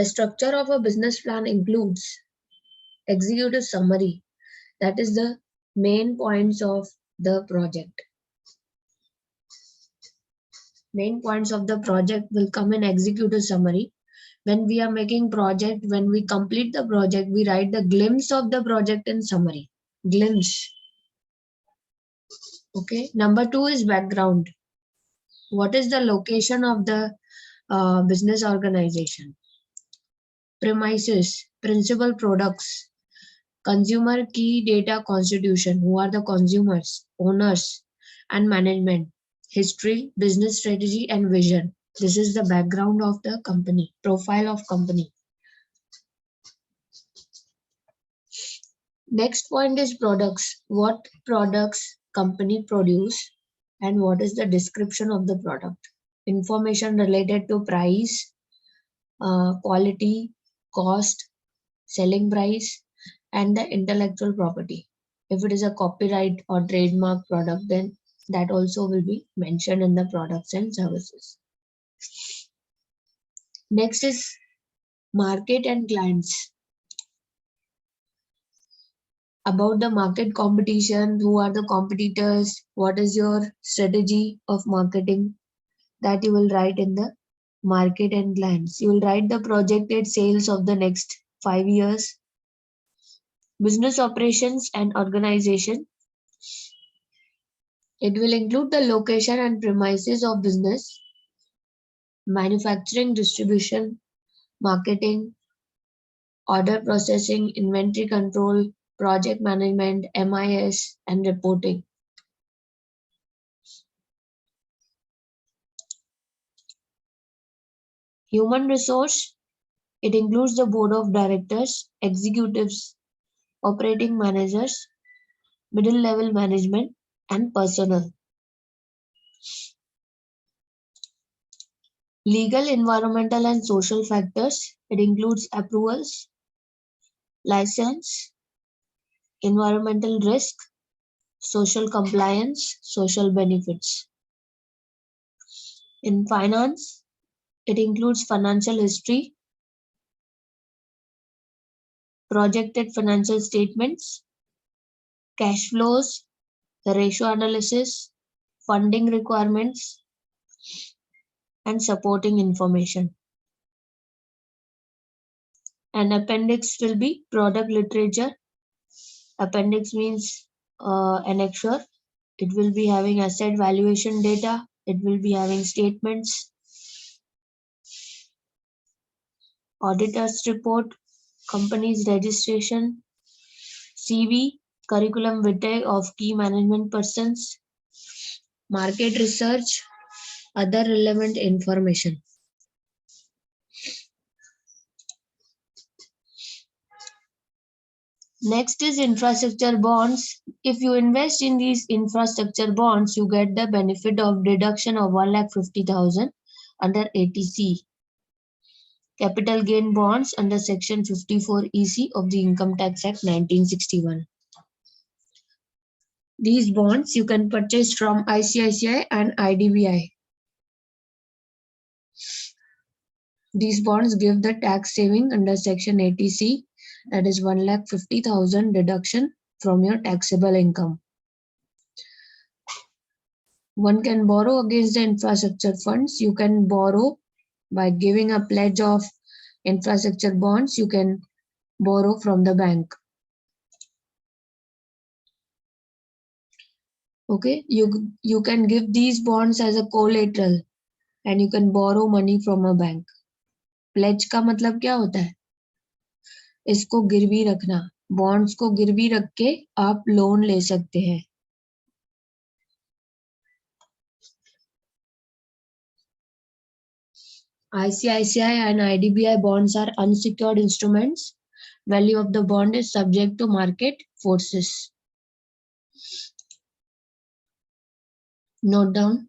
The structure of a business plan includes executive summary, that is the main points of the project. Main points of the project will come in executive summary. When we are making project, when we complete the project, we write the glimpse of the project in summary. Glimpse. Okay. Number 2 is background. What is the location of the business organization? Premises, principal products, consumer key data constitution, who are the consumers, owners, and management, history, business strategy, and vision. This is the background of the company, profile of company. Next point is products. What products company produce and what is the description of the product? Information related to price, quality, cost, selling price, and the intellectual property. If it is a copyright or trademark product, then that also will be mentioned in the products and services. Next is market and clients. About the market competition, who are the competitors, what is your strategy of marketing, that you will write in the market and clients. You will write the projected sales of the next 5 years. Business operations and organization. It will include the location and premises of business, manufacturing, distribution, marketing, order processing, inventory control, project management, MIS, and reporting. Human resource, it includes the board of directors, executives, operating managers, middle level management, and personnel. Legal, environmental, and social factors, it includes approvals, license, environmental risk, social compliance, social benefits. In finance, it includes financial history, projected financial statements, cash flows, ratio analysis, funding requirements, and supporting information. An appendix will be product literature. Appendix means annexure. It will be having asset valuation data. It will be having statements, auditor's report, company's registration, CV, curriculum vitae of key management persons, market research, other relevant information. Next is infrastructure bonds. If you invest in these infrastructure bonds, you get the benefit of deduction of 1,50,000 under 80C. Capital gain bonds under section 54 EC of the Income Tax Act 1961. These bonds you can purchase from ICICI and IDBI. These bonds give the tax saving under section 80C, that is 1,50,000 deduction from your taxable income. One can borrow against the infrastructure funds. You can borrow by giving a pledge of infrastructure bonds. You can borrow from the bank. Okay, you can give these bonds as a collateral and you can borrow money from a bank. Pledge का मतलब क्या होता है? इसको गिरवी रखना. Bonds को गिरवी रख के आप लोन ले सकते हैं. ICICI and IDBI bonds are unsecured instruments. Value of the bond is subject to market forces. Note down.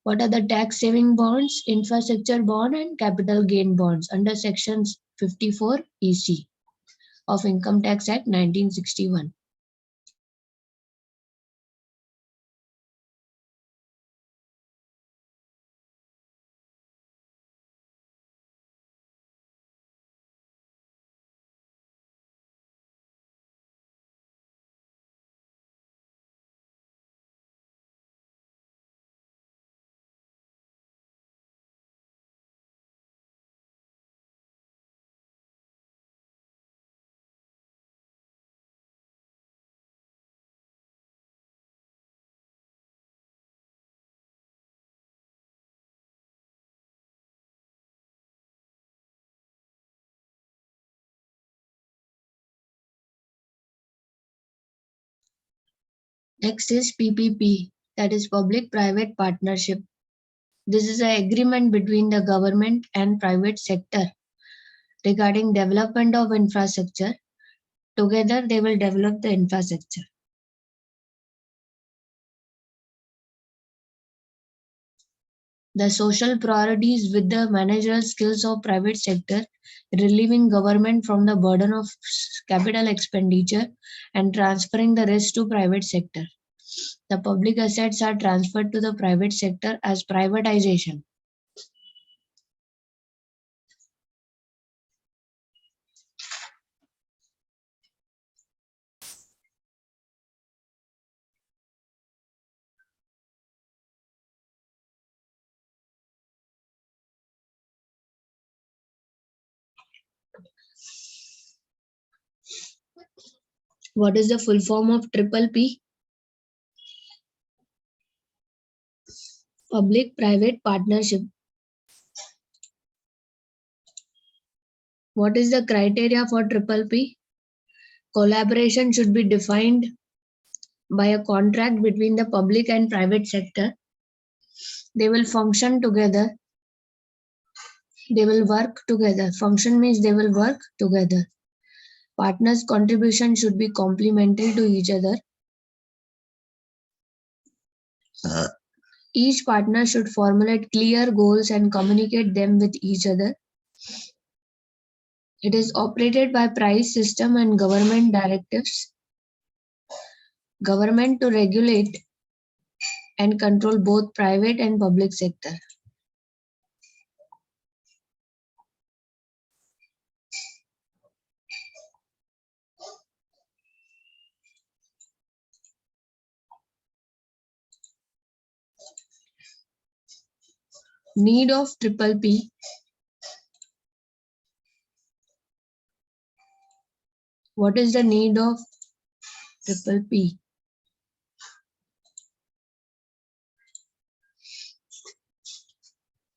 What are the tax saving bonds, infrastructure bond, and capital gain bonds under sections 54 EC of Income Tax Act 1961? Next is PPP, that is public-private partnership. This is an agreement between the government and private sector regarding development of infrastructure. Together, they will develop the infrastructure. The social priorities with the managerial skills of private sector, relieving government from the burden of capital expenditure and transferring the risk to private sector. The public assets are transferred to the private sector as privatization. What is the full form of triple P? Public-private partnership. What is the criteria for triple P? Collaboration should be defined by a contract between the public and private sector. They will function together. They will work together. Function means they will work together. Partners' contribution should be complementary to each other. Each partner should formulate clear goals and communicate them with each other. It is operated by price system and government directives. Government to regulate and control both private and public sector. Need of triple P. What is the need of triple P?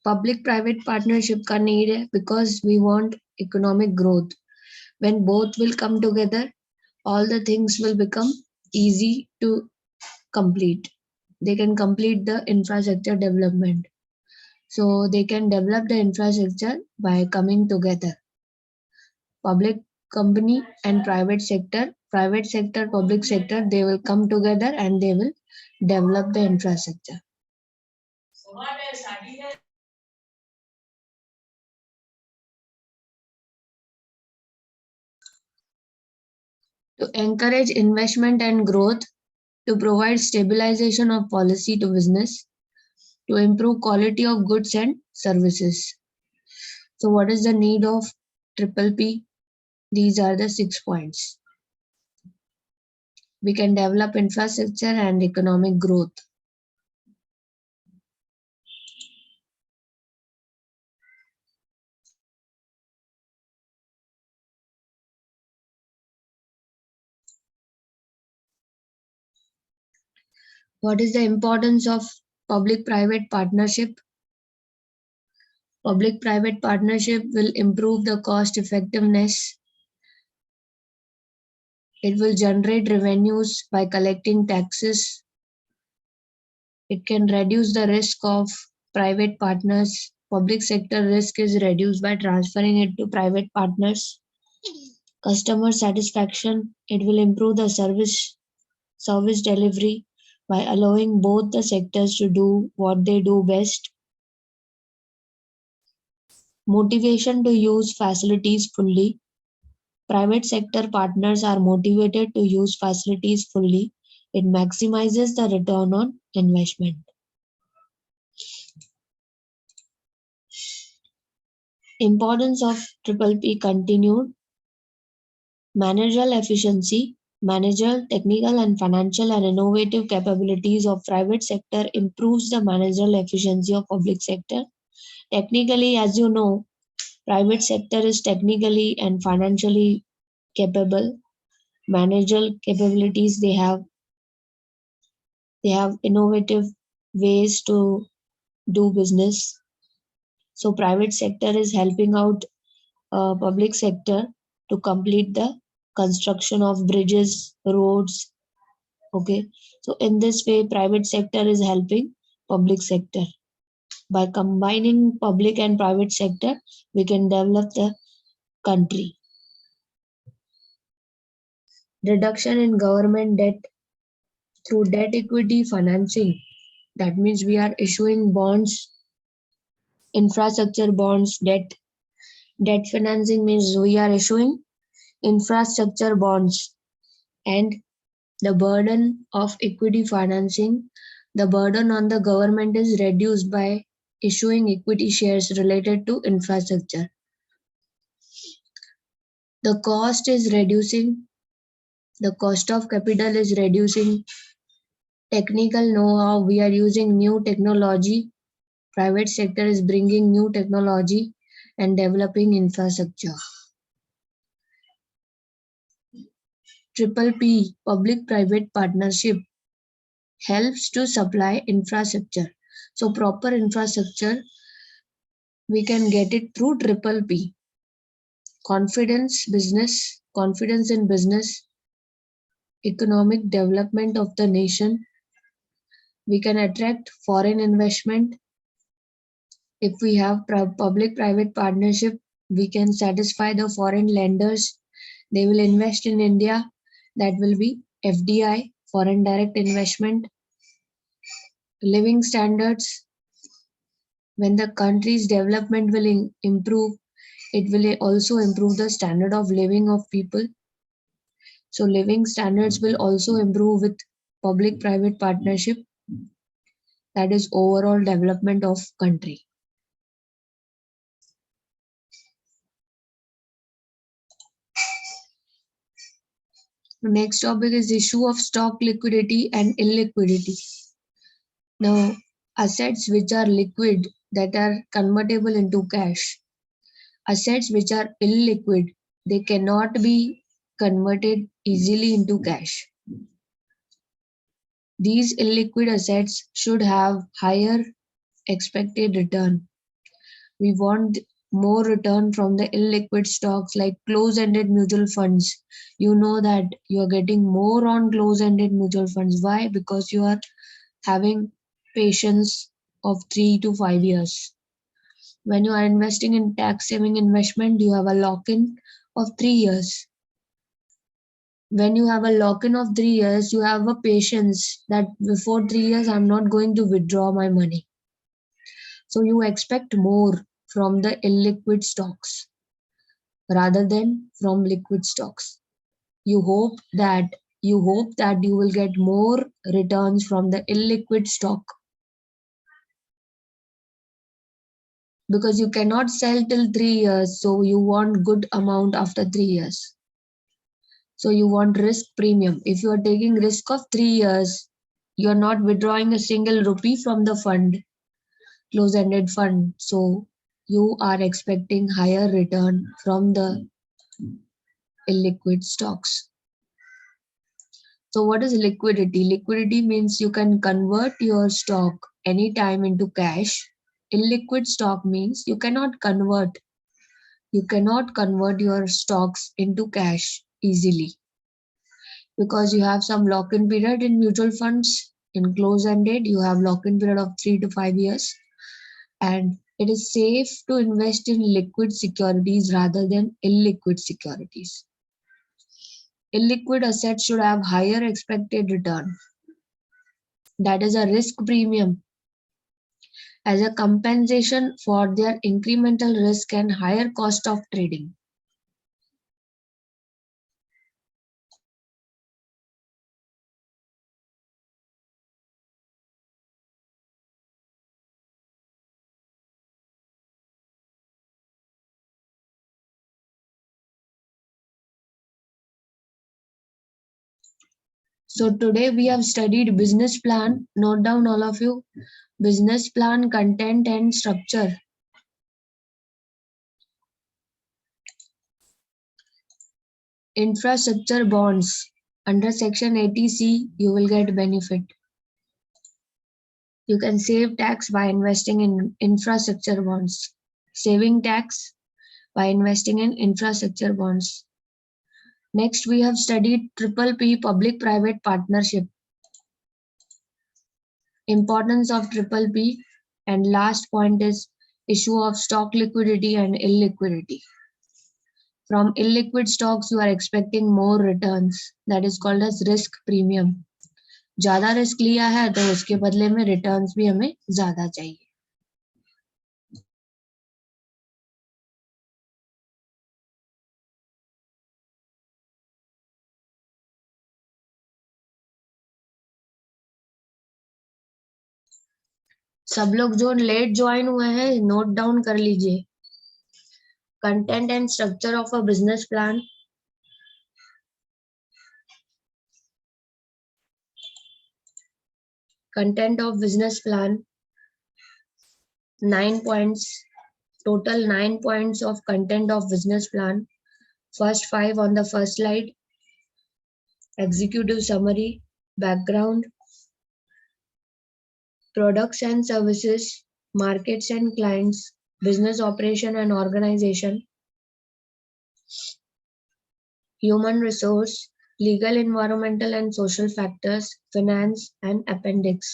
Public-private partnership का need है because we want economic growth. When both will come together, all the things will become easy to complete. They can complete the infrastructure development. So they can develop the infrastructure by coming together. Public company and private sector, public sector, they will come together and they will develop the infrastructure. To encourage investment and growth, to provide stabilization of policy to business, to improve quality of goods and services. So what is the need of triple P? These are the 6 points. We can develop infrastructure and economic growth. What is the importance of public-private partnership? Public-private partnership will improve the cost effectiveness. It will generate revenues by collecting taxes. It can reduce the risk of private partners. Public sector risk is reduced by transferring it to private partners. Customer satisfaction, it will improve the service delivery by allowing both the sectors to do what they do best. Motivation to use facilities fully. Private sector partners are motivated to use facilities fully. It maximizes the return on investment. Importance of triple P continued. Managerial efficiency. Managerial, technical and financial and innovative capabilities of private sector improves the managerial efficiency of public sector. Technically, as you know, private sector is technically and financially capable. Managerial capabilities, they have innovative ways to do business. So private sector is helping out public sector to complete the construction of bridges, roads, Okay, so in this way, private sector is helping public sector. By combining public and private sector, we can develop the country. Reduction in government debt through debt equity financing. That means we are issuing bonds, infrastructure bonds, debt. Debt financing means we are issuing infrastructure bonds, and the burden of equity financing, the burden on the government is reduced by issuing equity shares related to infrastructure. The cost is reducing, the cost of capital is reducing, technical know-how, we are using new technology, private sector is bringing new technology and developing infrastructure. Triple P, public-private partnership, helps to supply infrastructure. So proper infrastructure, we can get it through Triple P. Confidence in business, economic development of the nation. We can attract foreign investment. If we have public-private partnership, we can satisfy the foreign lenders. They will invest in India. That will be FDI, foreign direct investment. Living standards. When the country's development will improve, it will also improve the standard of living of people. So living standards will also improve with public-private partnership. That is overall development of country. The next topic is issue of stock liquidity and illiquidity. Now, assets which are liquid, that are convertible into cash. Assets which are illiquid, they cannot be converted easily into cash. These illiquid assets should have higher expected return. We want more return from the illiquid stocks like close-ended mutual funds. You know that you are getting more on close-ended mutual funds. Why? Because you are having patience of 3 to 5 years. When you are investing in tax saving investment, you have a lock-in of 3 years. When you have a lock-in of 3 years, you have a patience that before 3 years, I'm not going to withdraw my money. So you expect more from the illiquid stocks rather than from liquid stocks. You hope that you will get more returns from the illiquid stock, because you cannot sell till 3 years, so you want good amount after 3 years. So you want risk premium. If you are taking risk of 3 years, you are not withdrawing a single rupee from the fund, close-ended fund. So you are expecting higher return from the illiquid stocks. So what is liquidity? Liquidity means you can convert your stock anytime into cash. Illiquid stock means you cannot convert. You cannot convert your stocks into cash easily, because you have some lock-in period in mutual funds. In close-ended, you have lock-in period of 3 to 5 years, and it is safe to invest in liquid securities rather than illiquid securities. Illiquid assets should have higher expected return. That is a risk premium as a compensation for their incremental risk and higher cost of trading. So today we have studied business plan. Note down all of you. Business plan, content and structure. Infrastructure bonds. Under section 80C, you will get benefit. You can save tax by investing in infrastructure bonds. Saving tax by investing in infrastructure bonds. Next, we have studied Triple P, public-private partnership. importance of triple P, and last point is issue of stock liquidity and illiquidity. From illiquid stocks, you are expecting more returns. That is called as risk premium. ज्यादा risk लिया है तो उसके बदले में returns भी हमें ज्यादा चाहिए. सब लोग जो लेट ज्वाइन हुए हैं नोट डाउन कर लीजिए. Content and structure of a business plan. Content of business plan, 9 points, total 9 points of content of business plan. First 5 on the first slide. Executive summary, background, products and services, markets and clients, business operation and organization, human resource, legal, environmental and social factors, finance, and appendices.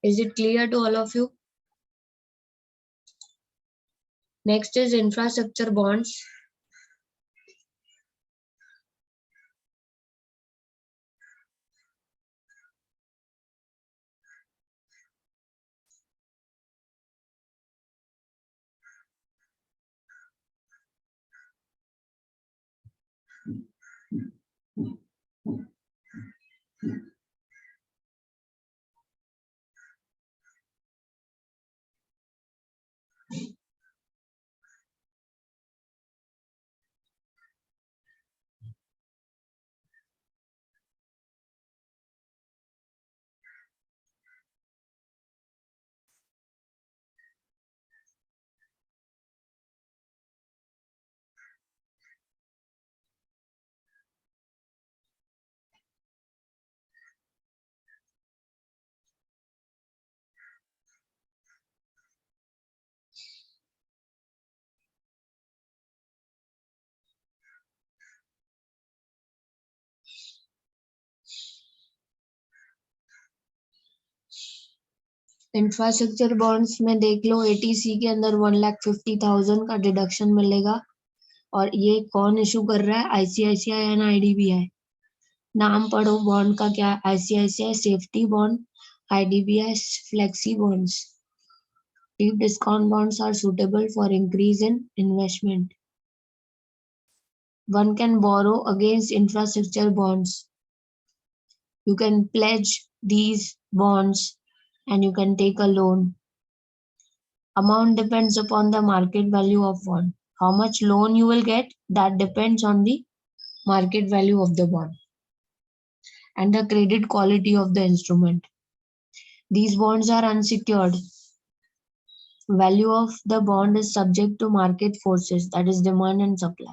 Is it clear to all of you? Next is infrastructure bonds. Infrastructure bonds में देख लो 80C के अंदर 1,50,000 का deduction मिलेगा. और ये कौन issue कर रहा है? ICICI and IDBI. नाम पढ़ो बॉन्ड का क्या? ICICI safety bond, IDBI flexi bonds. Deep discount bonds are suitable for increase in investment. One can borrow against infrastructure bonds. You can pledge these bonds and you can take a loan. Amount depends upon the market value of bond. How much loan you will get, that depends on the market value of the bond and the credit quality of the instrument. These bonds are unsecured. Value of the bond is subject to market forces, that is demand and supply.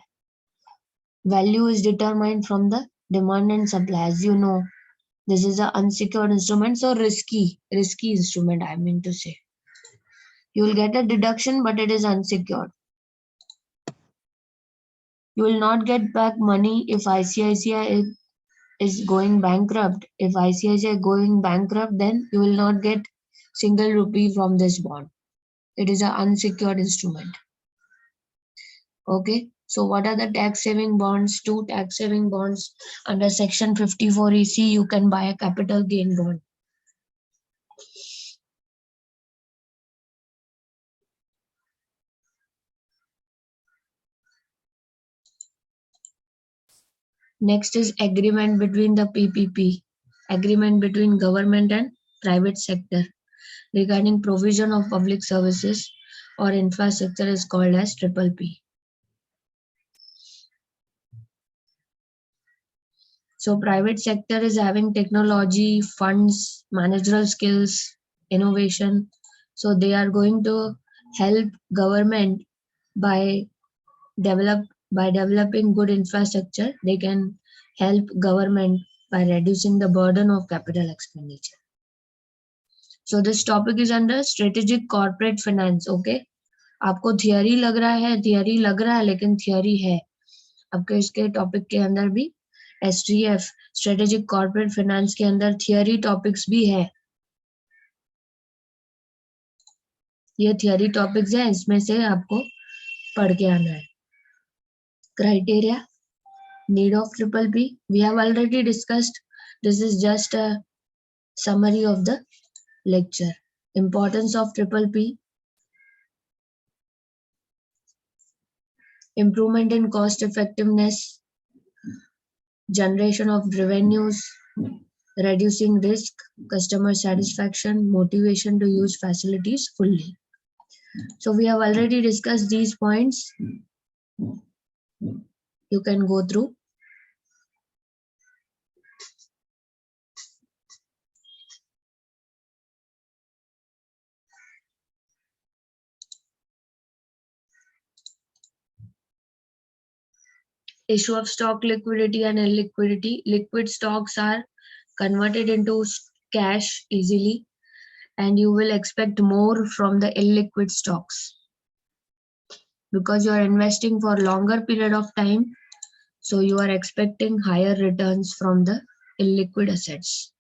Value is determined from the demand and supply. As you know, this is an unsecured instrument, so risky instrument, I mean to say. You will get a deduction, but it is unsecured. You will not get back money if ICICI is going bankrupt. If ICICI going bankrupt, then you will not get single rupee from this bond. It is an unsecured instrument. Okay, so what are the tax saving bonds? 2 tax saving bonds under section 54 EC. You can buy a capital gain bond. Next is agreement between the PPP, agreement between government and private sector regarding provision of public services or infrastructure is called as triple P. So private sector is having technology, funds, managerial skills, innovation. So they are going to help government by developing good infrastructure. They can help government by reducing the burden of capital expenditure. So this topic is under strategic corporate finance. Okay. आपको theory लग रहा है लेकिन theory है आपके इसके topic के अंदर भी। STF स्ट्रेटेजिक कॉर्पोरेट फाइनेंस के अंदर थियरी टॉपिक्स भी है। ये थियरी टॉपिक्स है, इसमें से आपको पढ़ के आना है। Criteria, need of triple P, we have already discussed. This is just a summary of the lecture. Importance of triple P, improvement in cost effectiveness, generation of revenues, reducing risk, customer satisfaction, motivation to use facilities fully. So we have already discussed these points. You can go through. Issue of stock liquidity and illiquidity. Liquid stocks are converted into cash easily, and you will expect more from the illiquid stocks because you are investing for longer period of time, so you are expecting higher returns from the illiquid assets.